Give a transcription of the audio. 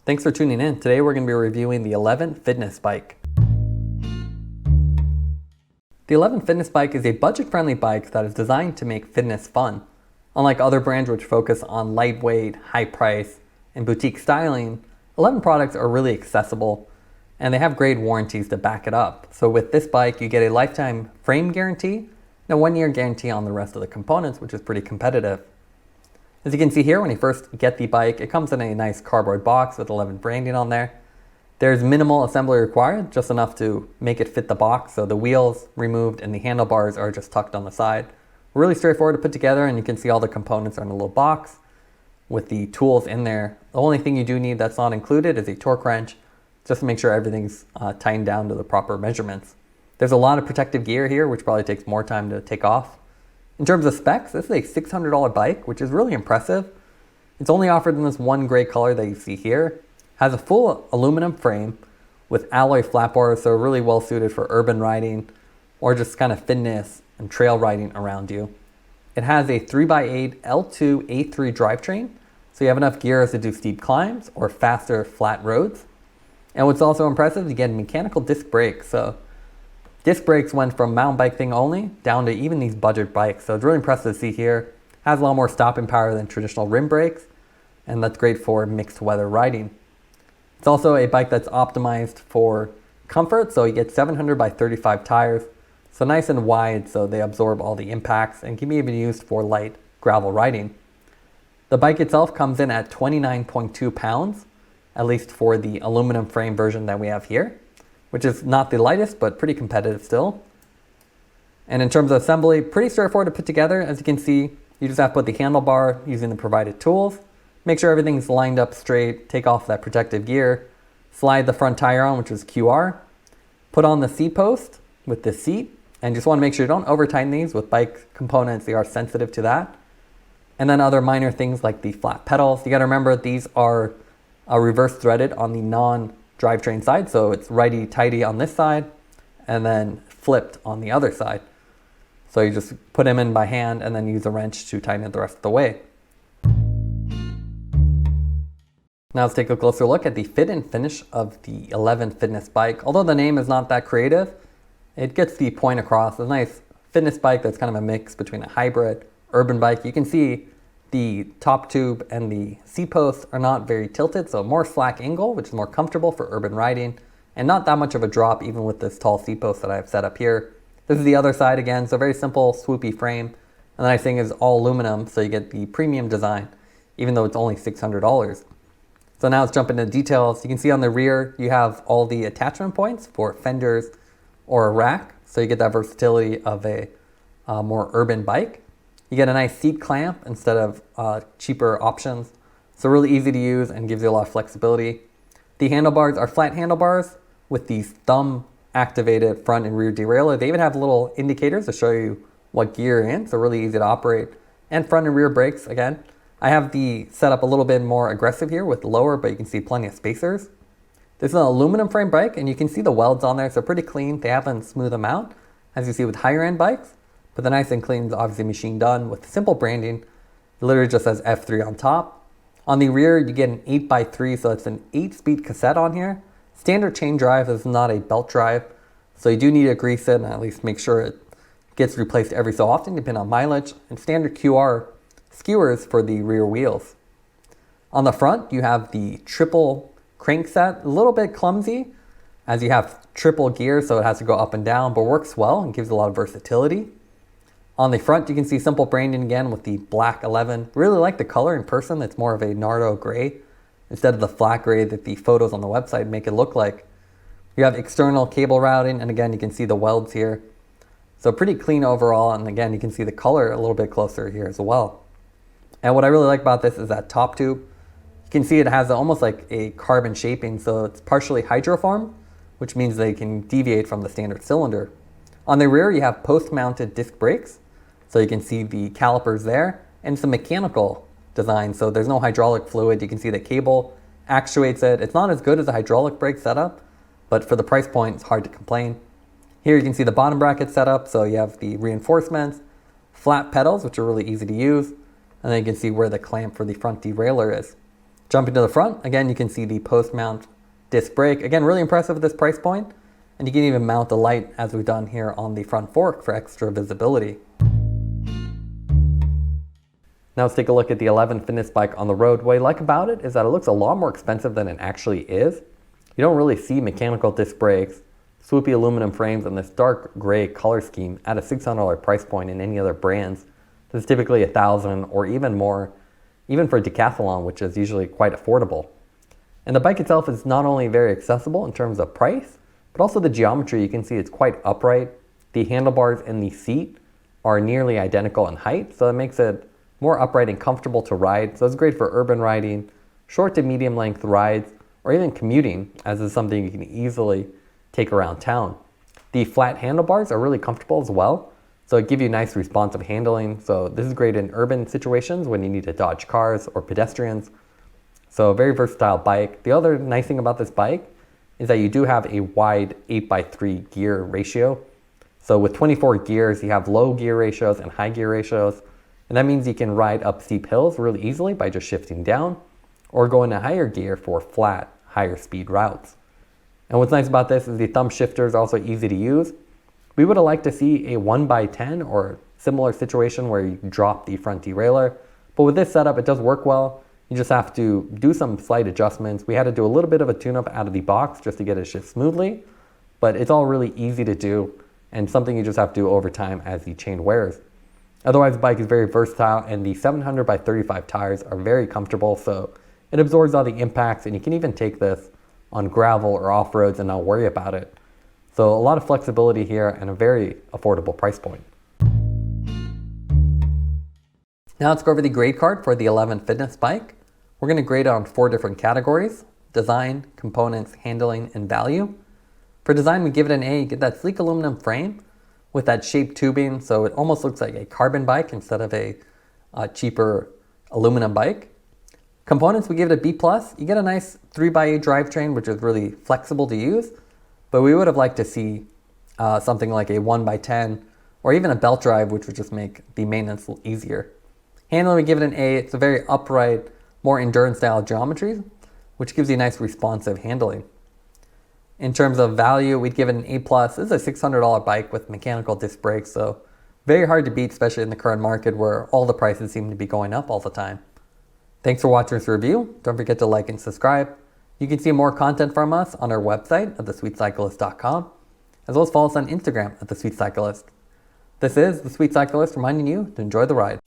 Thanks for tuning in. Today we're going to be reviewing the E11even Fitness bike. The E11even Fitness bike is a budget-friendly bike that is designed to make fitness fun. Unlike other brands which focus on lightweight, high price, and boutique styling, E11even products are really accessible and they have great warranties to back it up. So with this bike, you get a lifetime frame guarantee and a 1-year guarantee on the rest of the components, which is pretty competitive. As you can see here, when you first get the bike, it comes in a nice cardboard box with E11even branding on there. There's minimal assembly required, just enough to make it fit the box. So the wheels removed and the handlebars are just tucked on the side. Really straightforward to put together, and you can see all the components are in a little box with the tools in there. The only thing you do need that's not included is a torque wrench, just to make sure everything's tightened down to the proper measurements. There's a lot of protective gear here, which probably takes more time to take off. In terms of specs, this is a $600 bike, which is really impressive. It's only offered in this one gray color that you see here. Has a full aluminum frame with alloy flat bars, so really well suited for urban riding or just kind of fitness and trail riding around you. It has a 3x8 L-Twoo A3 drivetrain, so you have enough gears to do steep climbs or faster flat roads. And what's also impressive, you get mechanical disc brakes. So disc brakes went from mountain bike thing only down to even these budget bikes. So it's really impressive to see here. Has a lot more stopping power than traditional rim brakes, and that's great for mixed weather riding. It's also a bike that's optimized for comfort. So you get 700 by 35 tires. So nice and wide, so they absorb all the impacts and can be even used for light gravel riding. The bike itself comes in at 29.2 pounds, at least for the aluminum frame version that we have here, which is not the lightest, but pretty competitive still. And in terms of assembly, pretty straightforward to put together. As you can see, you just have to put the handlebar using the provided tools, make sure everything's lined up straight, take off that protective gear, slide the front tire on, which is QR, put on the seat post with the seat, and just want to make sure you don't over tighten these with bike components. They are sensitive to that. And then other minor things like the flat pedals. You got to remember these are reverse threaded on the non-drivetrain side. So it's righty-tighty on this side and then flipped on the other side. So you just put them in by hand and then use a wrench to tighten it the rest of the way. Now let's take a closer look at the fit and finish of the E11even Fitness bike. Although the name is not that creative, it gets the point across. It's a nice fitness bike that's kind of a mix between a hybrid, urban bike. You can see the top tube and the seat posts are not very tilted, so more slack angle, which is more comfortable for urban riding, and not that much of a drop even with this tall seat post that I have set up here. This is the other side again, so very simple swoopy frame. And the nice thing is all aluminum, so you get the premium design, even though it's only $600. So now let's jump into details. You can see on the rear, you have all the attachment points for fenders or a rack. So you get that versatility of a more urban bike. You get a nice seat clamp instead of cheaper options. So really easy to use and gives you a lot of flexibility. The handlebars are flat handlebars with these thumb activated front and rear derailleur. They even have little indicators to show you what gear you're in. So really easy to operate. And front and rear brakes again. I have the setup a little bit more aggressive here with lower, but you can see plenty of spacers. This is an aluminum frame bike and you can see the welds on there, so pretty clean. They haven't smoothed them out, as you see with higher end bikes, but the nice and clean is obviously machine done with simple branding. It literally just says F3 on top. On the rear, you get an 8x3, so it's an 8-speed cassette on here. Standard chain drive is not a belt drive, so you do need to grease it and at least make sure it gets replaced every so often, depending on mileage, and standard QR skewers for the rear wheels. On the front, you have the triple crankset, a little bit clumsy as you have triple gear, so it has to go up and down, but works well and gives a lot of versatility. On the front, you can see simple branding again with the black 11. Really like the color in person. It's more of a Nardo gray instead of the flat gray that the photos on the website make it look like. You have external cable routing, and again, you can see the welds here. So pretty clean overall, and again, you can see the color a little bit closer here as well. And what I really like about this is that top tube. You can see it has almost like a carbon shaping, so it's partially hydroformed, which means they can deviate from the standard cylinder. On the rear, you have post-mounted disc brakes, so you can see the calipers there, and it's a mechanical design, so there's no hydraulic fluid. You can see the cable actuates it. It's not as good as a hydraulic brake setup, but for the price point, it's hard to complain. Here you can see the bottom bracket setup, so you have the reinforcements, flat pedals, which are really easy to use, and then you can see where the clamp for the front derailleur is. Jumping to the front, again, you can see the post mount disc brake. Again, really impressive at this price point. And you can even mount the light as we've done here on the front fork for extra visibility. Now let's take a look at the E11 Fitness bike on the road. What I like about it is that it looks a lot more expensive than it actually is. You don't really see mechanical disc brakes, swoopy aluminum frames, and this dark gray color scheme at a $600 price point in any other brands. This is typically $1,000 or even more, even for a decathlon, which is usually quite affordable. And the bike itself is not only very accessible in terms of price, but also the geometry. You can see it's quite upright. The handlebars and the seat are nearly identical in height, so that makes it more upright and comfortable to ride. So it's great for urban riding, short to medium length rides, or even commuting, as is something you can easily take around town. The flat handlebars are really comfortable as well, so it gives you nice responsive handling. So this is great in urban situations when you need to dodge cars or pedestrians. So a very versatile bike. The other nice thing about this bike is that you do have a wide 8x3 gear ratio. So with 24 gears, you have low gear ratios and high gear ratios. And that means you can ride up steep hills really easily by just shifting down, or go into higher gear for flat, higher speed routes. And what's nice about this is the thumb shifter is also easy to use. We would have liked to see a 1x10 or similar situation where you drop the front derailleur, but with this setup, it does work well. You just have to do some slight adjustments. We had to do a little bit of a tune-up out of the box just to get it shift smoothly, but it's all really easy to do and something you just have to do over time as the chain wears. Otherwise, the bike is very versatile, and the 700x35 tires are very comfortable, so it absorbs all the impacts, and you can even take this on gravel or off-roads and not worry about it. So a lot of flexibility here and a very affordable price point. Now let's go over the grade card for the E11 Fitness bike. We're going to grade it on 4 different categories: design, components, handling, and value. For design, we give it an A. You get that sleek aluminum frame with that shaped tubing, so it almost looks like a carbon bike instead of a cheaper aluminum bike. Components, we give it a B+. You get a nice 3x8 drivetrain, which is really flexible to use, but we would have liked to see something like a 1x10 or even a belt drive, which would just make the maintenance easier. Handling, we give it an A. It's a very upright, more endurance style geometry, which gives you nice responsive handling. In terms of value, we'd give it an A+. This is a $600 bike with mechanical disc brakes, so very hard to beat, especially in the current market where all the prices seem to be going up all the time. Thanks for watching this review. Don't forget to like and subscribe. You can see more content from us on our website at thesweetcyclist.com, as well as follow us on Instagram at thesweetcyclist. This is The Sweet Cyclist reminding you to enjoy the ride.